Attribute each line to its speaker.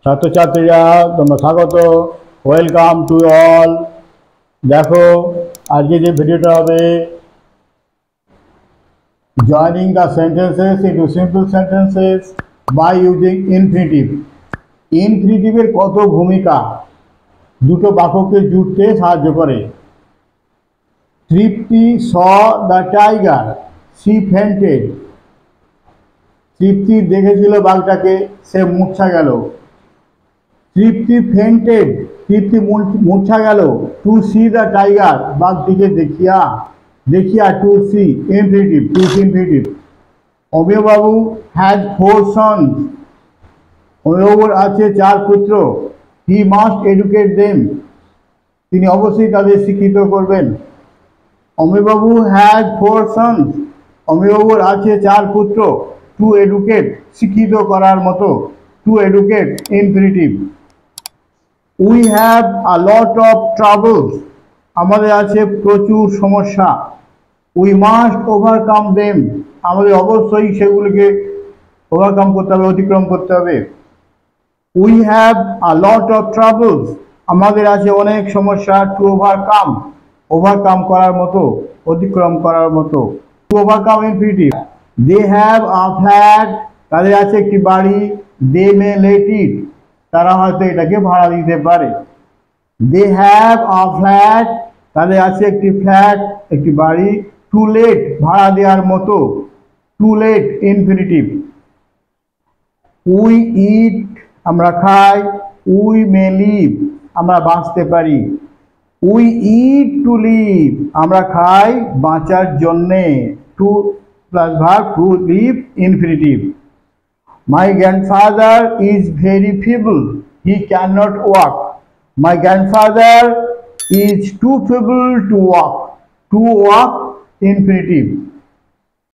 Speaker 1: ছাত্রছাত্রীরা তোমরা স্বাগত, ওয়েলকাম টু অল। দেখো আজকে যে ভিডিওটা হবে joining the sentences into simple sentences by using infinitive. ইনফিনিটিভের কত ভূমিকা দুটো বাক্যকে জুড়তে সাহায্য করে। Tripti saw the tiger, she fainted. Tripti দেখেছিল বাঘটাকে, সে মূর্ছা গেল। তৃপ্তি ফেন্টেড, তৃপ্তি মূর্ছা গেল। টু সি দ্য টাইগার, বাঘটিকে দেখিয়া। দেখিয়া to see infinitive, to see infinitive. Amiyababu has 4 sons, অমিয়বাবুর আছে 4 পুত্র। হি মাস্ট এডুকেট দেম, তিনি অবশ্যই তাদের শিক্ষিত করবেন। অমিয়বাবু হ্যাজ 4 sons, অমিয়বাবুর আছে 4 পুত্র। টু এডুকেট, শিক্ষিত করার মতো। Two educate infinitive. We have a lot of troubles, আমাদের আছে প্রচুর সমস্যা। উই মাস্ট ওভারকাম দেম, আমাদের অবশ্যই সেগুলিকে ওভারকাম করতে হবে, অতিক্রম করতে হবে। We have a lot of troubles, আমাদের আছে অনেক সমস্যা। টু ওভারকাম, ওভারকাম করার মতো, অতিক্রম করার মতো। To overcome infinitive. They have a flat, তাদের আছে একটি বাড়ি। দে মে লেট ইট, তারা হয়তো এটাকে ভাড়া দিতে পারে। দে হ্যাভ আ ফ্ল্যাট, তাদের আছে একটি ফ্ল্যাট, একটি বাড়ি। টু লেট, ভাড়া দেওয়ার মতো। To let infinitive. We eat, আমরা খাই। উই মে লিভ, আমরা বাঁচতে পারি। উই ইট টু লিভ, আমরা খাই বাঁচার জন্যে। To plus verb, to live infinitive. My grandfather is very feeble, he cannot walk. My grandfather is too feeble to walk. To walk infinitive.